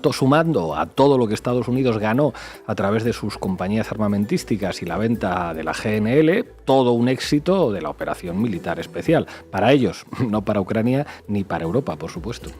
todo lo que Estados Unidos ganó a través de sus compañías armamentísticas y la venta de la GNL, todo un éxito de la operación militar especial. Para ellos, no para Ucrania ni para Europa, por supuesto.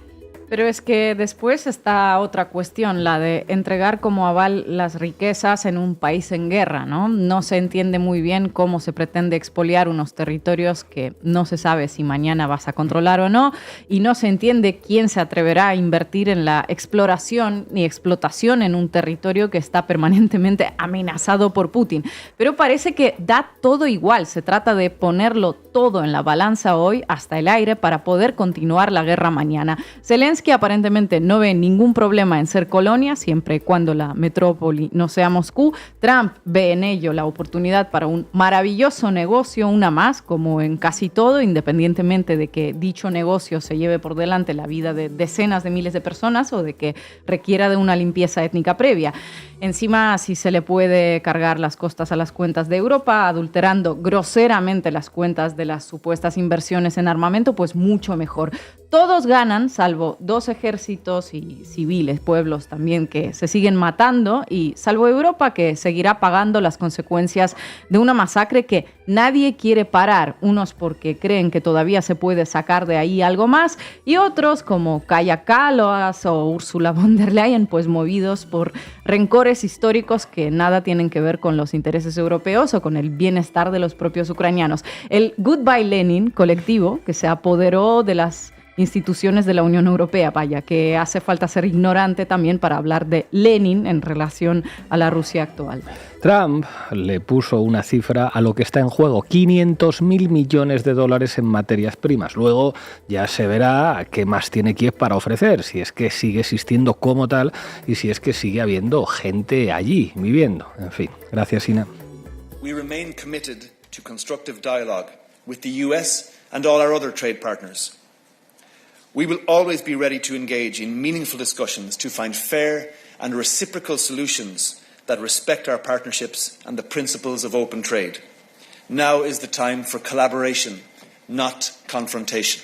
Pero es que después está otra cuestión, la de entregar como aval las riquezas en un país en guerra, ¿no? No se entiende muy bien cómo se pretende expoliar unos territorios que no se sabe si mañana vas a controlar o no, y no se entiende quién se atreverá a invertir en la exploración ni explotación en un territorio que está permanentemente amenazado por Putin. Pero parece que da todo igual, se trata de ponerlo todo en la balanza hoy hasta el aire para poder continuar la guerra mañana. Zelensky aparentemente no ve ningún problema en ser colonia siempre y cuando la metrópoli no sea Moscú. Trump ve en ello la oportunidad para un maravilloso negocio, una más, como en casi todo, independientemente de que dicho negocio se lleve por delante la vida de decenas de miles de personas o de que requiera de una limpieza étnica previa. Encima, si se le puede cargar las costas a las cuentas de Europa, adulterando groseramente las cuentas de las supuestas inversiones en armamento, pues mucho mejor. Todos ganan, salvo 2 ejércitos y civiles, pueblos también que se siguen matando, y salvo Europa, que seguirá pagando las consecuencias de una masacre que nadie quiere parar, unos porque creen que todavía se puede sacar de ahí algo más, y otros como Kaja Kallas o Ursula von der Leyen, pues movidos por rencores históricos que nada tienen que ver con los intereses europeos o con el bienestar de los propios ucranianos. El Goodbye Lenin colectivo, que se apoderó de las instituciones de la Unión Europea, que hace falta ser ignorante también para hablar de Lenin en relación a la Rusia actual. Trump le puso una cifra a lo que está en juego, 500.000 millones de dólares en materias primas. Luego ya se verá qué más tiene Kiev para ofrecer, si es que sigue existiendo como tal y si es que sigue habiendo gente allí viviendo. En fin, gracias, Ina. We remain committed to constructive dialogue with the US and all our other trade partners. We will always be ready to engage in meaningful discussions to find fair and reciprocal solutions that respect our partnerships and the principles of open trade. Now is the time for collaboration, not confrontation.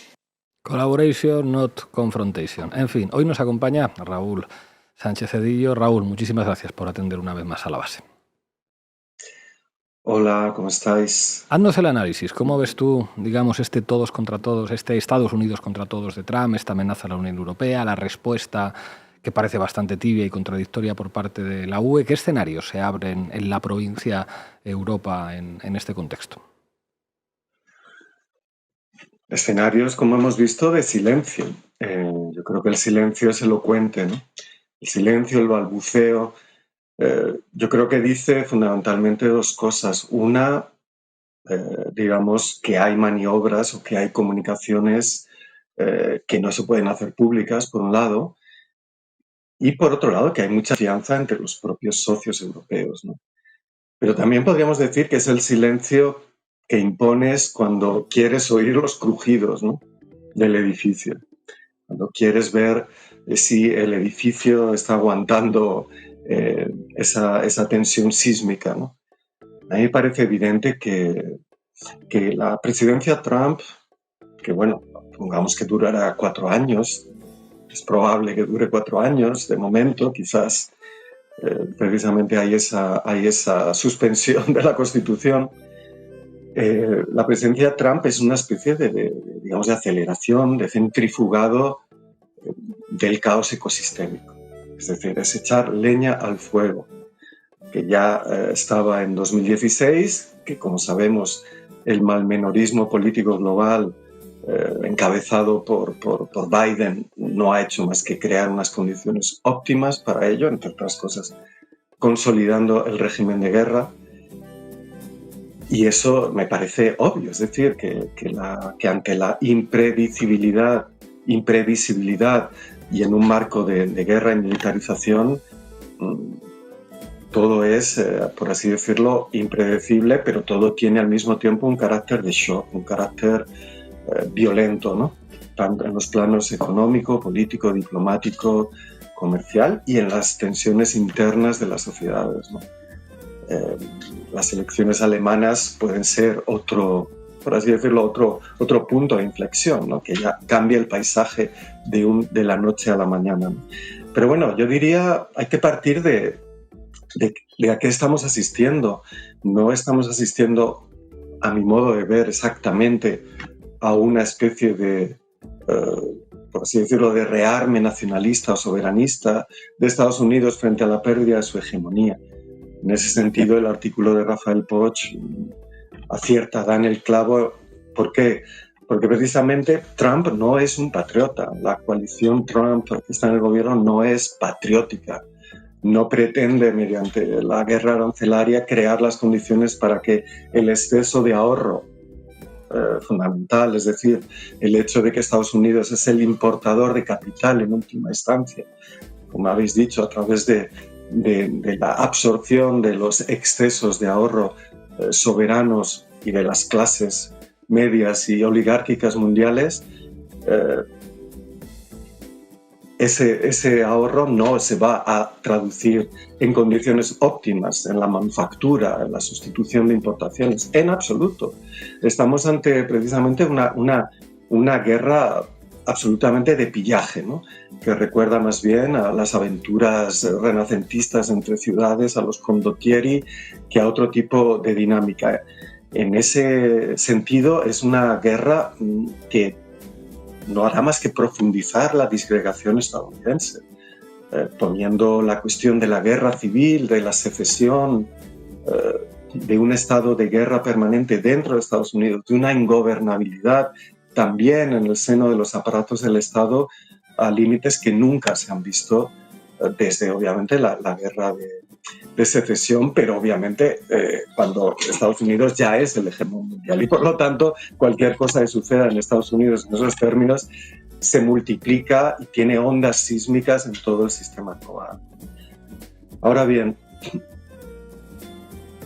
Collaboration, not confrontation. En fin, hoy nos acompaña Raúl Sánchez Cedillo. Raúl, muchísimas gracias por atender una vez más a La Base. Hola, ¿cómo estáis? Haznos el análisis. ¿Cómo ves tú, digamos, este todos contra todos, este Estados Unidos contra todos de Trump, esta amenaza a la Unión Europea, la respuesta que parece bastante tibia y contradictoria por parte de la UE? ¿Qué escenarios se abren en la provincia Europa en este contexto? Escenarios, como hemos visto, de silencio. Yo creo que el silencio es elocuente, ¿no? El silencio, el balbuceo. Yo creo que dice fundamentalmente dos cosas. Una, digamos, que hay maniobras o que hay comunicaciones que no se pueden hacer públicas, por un lado, y por otro lado, que hay mucha confianza entre los propios socios europeos, ¿no? Pero también podríamos decir que es el silencio que impones cuando quieres oír los crujidos, ¿no?, del edificio. Cuando quieres ver si el edificio está aguantando esa tensión sísmica, ¿no? A mí me parece evidente que la presidencia Trump, que bueno, pongamos que durará 4 años, es probable que dure 4 años, de momento, quizás precisamente hay esa suspensión de la Constitución. La presidencia Trump es una especie digamos, de aceleración, de centrifugado del caos ecosistémico. Es decir, es echar leña al fuego, que ya estaba en 2016, que como sabemos el malmenorismo político global encabezado por Biden no ha hecho más que crear unas condiciones óptimas para ello, entre otras cosas, consolidando el régimen de guerra. Y eso me parece obvio, es decir, que ante la imprevisibilidad y en un marco de guerra y militarización, todo es, por así decirlo, impredecible, pero todo tiene al mismo tiempo un carácter de shock, un carácter violento, ¿no? Tanto en los planos económico, político, diplomático, comercial y en las tensiones internas de las sociedades, ¿no? Las elecciones alemanas pueden ser otro, por así decirlo, otro punto de inflexión, ¿no?, que ya cambia el paisaje de la noche a la mañana, ¿no? Pero bueno, yo diría, hay que partir de a qué estamos asistiendo. No estamos asistiendo, a mi modo de ver, exactamente a una especie de, por así decirlo, de rearme nacionalista o soberanista de Estados Unidos frente a la pérdida de su hegemonía. En ese sentido, el artículo de Rafael Poch acierta, da en el clavo. ¿Por qué? Porque precisamente Trump no es un patriota. La coalición Trump que está en el gobierno no es patriótica. No pretende, mediante la guerra arancelaria, crear las condiciones para que el exceso de ahorro fundamental, es decir, el hecho de que Estados Unidos es el importador de capital en última instancia, como habéis dicho, a través de la absorción de los excesos de ahorro soberanos y de las clases medias y oligárquicas mundiales, ese ahorro no se va a traducir en condiciones óptimas en la manufactura, en la sustitución de importaciones, en absoluto. Estamos ante precisamente una guerra absolutamente de pillaje, ¿no?, que recuerda más bien a las aventuras renacentistas entre ciudades, a los condottieri, que a otro tipo de dinámica. En ese sentido, es una guerra que no hará más que profundizar la disgregación estadounidense, poniendo la cuestión de la guerra civil, de la secesión, de un estado de guerra permanente dentro de Estados Unidos, de una ingobernabilidad también en el seno de los aparatos del Estado, a límites que nunca se han visto desde, obviamente, la guerra de secesión, pero obviamente cuando Estados Unidos ya es el hegemón mundial y por lo tanto cualquier cosa que suceda en Estados Unidos en esos términos se multiplica y tiene ondas sísmicas en todo el sistema global. Ahora bien,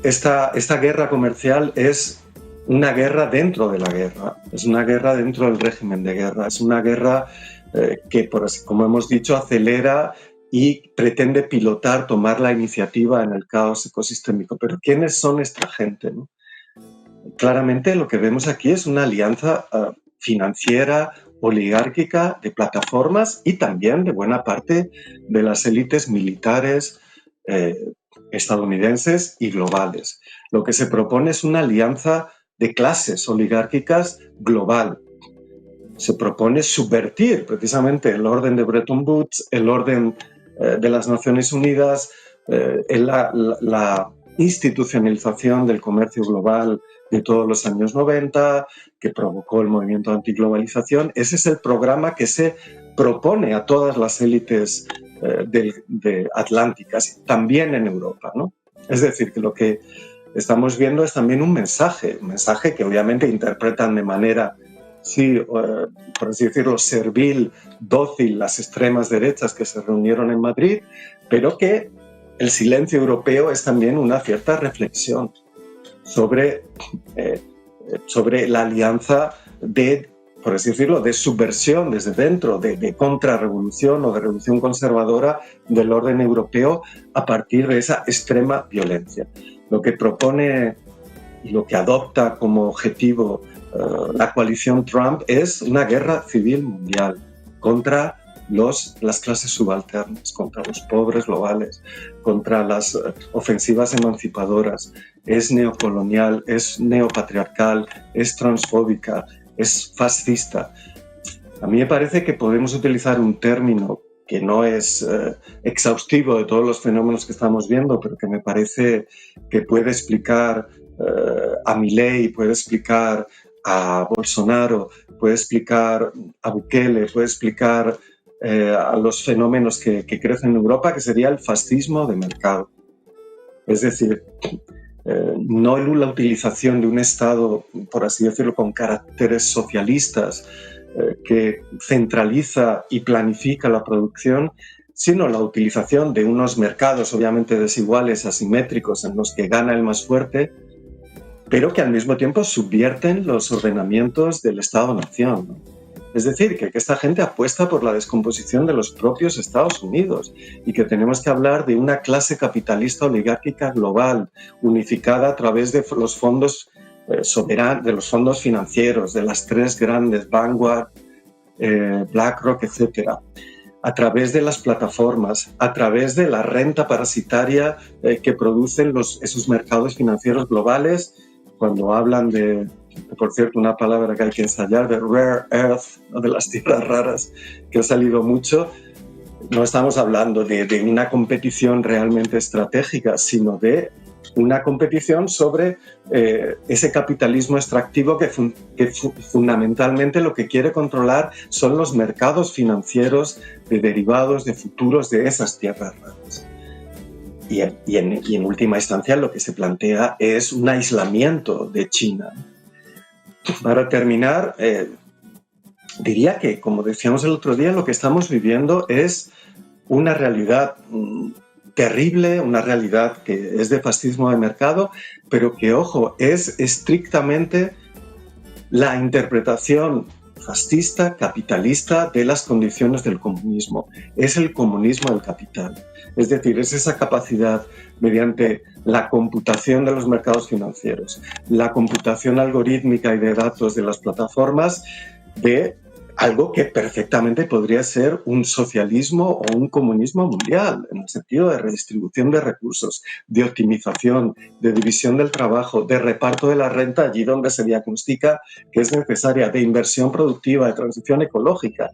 esta guerra comercial es una guerra dentro de la guerra, es una guerra dentro del régimen de guerra, es una guerra que, como hemos dicho, acelera y pretende pilotar, tomar la iniciativa en el caos ecosistémico. Pero ¿quiénes son esta gente, no? Claramente lo que vemos aquí es una alianza financiera, oligárquica, de plataformas y también de buena parte de las élites militares estadounidenses y globales. Lo que se propone es una alianza de clases oligárquicas global. Se propone subvertir precisamente el orden de Bretton Woods, el orden de las Naciones Unidas, la institucionalización del comercio global de todos los años 90, que provocó el movimiento antiglobalización. Ese es el programa que se propone a todas las élites atlánticas, también en Europa, ¿no? Es decir, que lo que estamos viendo es también un mensaje que obviamente interpretan de manera, sí, por así decirlo, servil, dócil, las extremas derechas que se reunieron en Madrid, pero que el silencio europeo es también una cierta reflexión sobre la alianza de, por así decirlo, de subversión desde dentro, de contrarrevolución o de revolución conservadora del orden europeo a partir de esa extrema violencia. Lo que propone y lo que adopta como objetivo la coalición Trump es una guerra civil mundial contra las clases subalternas, contra los pobres globales, contra las ofensivas emancipadoras. Es neocolonial, es neopatriarcal, es transfóbica, es fascista. A mí me parece que podemos utilizar un término que no es exhaustivo de todos los fenómenos que estamos viendo, pero que me parece que puede explicar a Milei, puede explicar a Bolsonaro, puede explicar a Bukele, puede explicar a los fenómenos que crecen en Europa, que sería el fascismo de mercado. Es decir, no la utilización de un Estado, por así decirlo, con caracteres socialistas, que centraliza y planifica la producción, sino la utilización de unos mercados obviamente desiguales, asimétricos, en los que gana el más fuerte, pero que al mismo tiempo subvierten los ordenamientos del Estado-nación, ¿no? Es decir, que esta gente apuesta por la descomposición de los propios Estados Unidos y que tenemos que hablar de una clase capitalista oligárquica global, unificada a través de los fondos soberanos, de los fondos financieros, de las tres grandes, Vanguard, BlackRock, etc., a través de las plataformas, a través de la renta parasitaria que producen esos mercados financieros globales. Cuando hablan de, por cierto, una palabra que hay que ensayar, de rare earth, ¿no?, de las tierras raras, que ha salido mucho, no estamos hablando de una competición realmente estratégica, sino de una competición sobre ese capitalismo extractivo que fundamentalmente lo que quiere controlar son los mercados financieros de derivados, de futuros de esas tierras raras. Y en última instancia lo que se plantea es un aislamiento de China. Para terminar, diría que, como decíamos el otro día, lo que estamos viviendo es una realidad terrible, una realidad que es de fascismo de mercado, pero que, ojo, es estrictamente la interpretación fascista, capitalista de las condiciones del comunismo. Es el comunismo del capital. Es decir, es esa capacidad mediante la computación de los mercados financieros, la computación algorítmica y de datos de las plataformas, de algo que perfectamente podría ser un socialismo o un comunismo mundial, en el sentido de redistribución de recursos, de optimización, de división del trabajo, de reparto de la renta allí donde se diagnostica que es necesaria, de inversión productiva, de transición ecológica.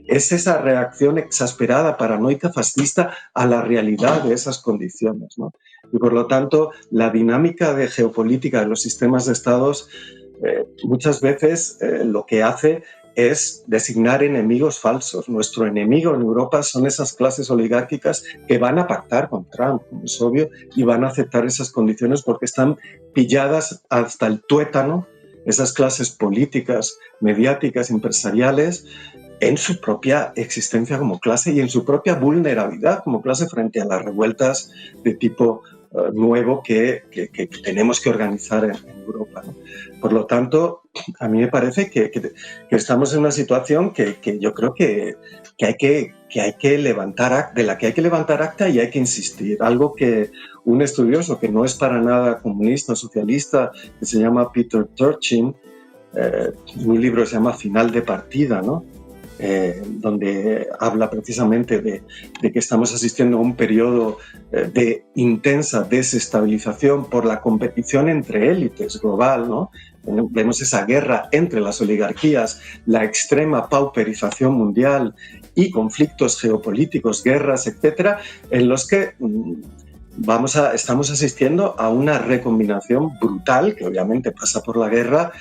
Es esa reacción exasperada, paranoica, fascista a la realidad de esas condiciones, ¿no? Y por lo tanto, la dinámica de geopolítica de los sistemas de estados muchas veces lo que hace es designar enemigos falsos. Nuestro enemigo en Europa son esas clases oligárquicas que van a pactar con Trump, como es obvio, y van a aceptar esas condiciones porque están pilladas hasta el tuétano, esas clases políticas, mediáticas, empresariales, en su propia existencia como clase y en su propia vulnerabilidad como clase frente a las revueltas de tipo nuevo que tenemos que organizar en Europa, ¿no? Por lo tanto, a mí me parece que estamos en una situación que yo creo que hay que levantar, de la que hay que levantar acta y hay que insistir. Algo que un estudioso que no es para nada comunista o socialista, que se llama Peter Turchin, un libro que se llama Final de partida, ¿no? donde habla precisamente de que estamos asistiendo a un periodo de intensa desestabilización por la competición entre élites global, ¿no? Vemos esa guerra entre las oligarquías, la extrema pauperización mundial y conflictos geopolíticos, guerras, etcétera, en los que estamos asistiendo a una recombinación brutal, que obviamente pasa por la guerra,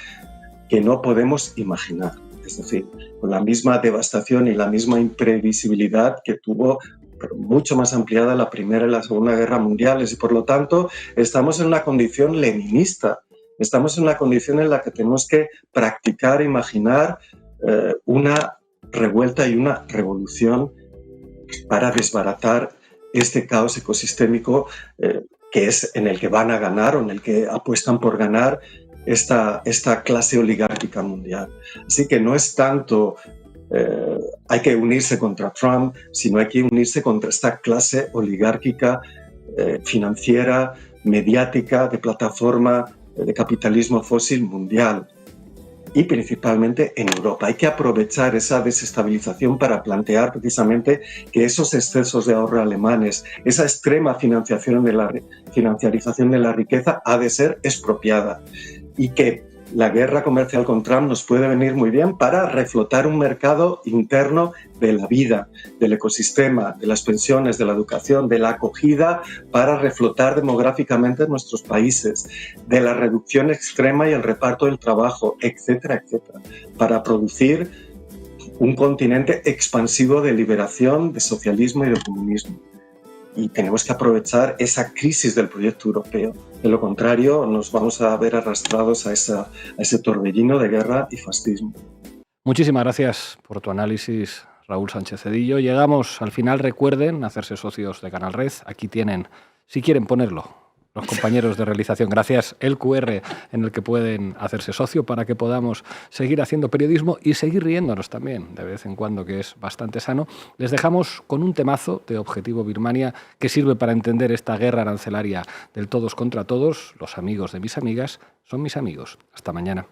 que no podemos imaginar. Es decir, con la misma devastación y la misma imprevisibilidad que tuvo, pero mucho más ampliada, la Primera y la Segunda Guerra Mundiales. Y por lo tanto, estamos en una condición leninista. Estamos en una condición en la que tenemos que practicar, imaginar una revuelta y una revolución para desbaratar este caos ecosistémico que es en el que van a ganar o en el que apuestan por ganar esta clase oligárquica mundial. Así que no es tanto hay que unirse contra Trump, sino hay que unirse contra esta clase oligárquica financiera, mediática, de plataforma, de capitalismo fósil mundial. Y principalmente en Europa. Hay que aprovechar esa desestabilización para plantear precisamente que esos excesos de ahorro alemanes, esa extrema financiarización de la riqueza ha de ser expropiada y que la guerra comercial con Trump nos puede venir muy bien para reflotar un mercado interno de la vida, del ecosistema, de las pensiones, de la educación, de la acogida, para reflotar demográficamente nuestros países, de la reducción extrema y el reparto del trabajo, etcétera, etcétera, para producir un continente expansivo de liberación, de socialismo y de comunismo. Y tenemos que aprovechar esa crisis del proyecto europeo. De lo contrario, nos vamos a ver arrastrados a ese torbellino de guerra y fascismo. Muchísimas gracias por tu análisis, Raúl Sánchez Cedillo. Llegamos al final. Recuerden hacerse socios de Canal Red. Aquí tienen, si quieren ponerlo, los compañeros de realización. Gracias, el QR en el que pueden hacerse socio para que podamos seguir haciendo periodismo y seguir riéndonos también de vez en cuando, que es bastante sano. Les dejamos con un temazo de Objetivo Birmania que sirve para entender esta guerra arancelaria del todos contra todos. Los amigos de mis amigas son mis amigos. Hasta mañana.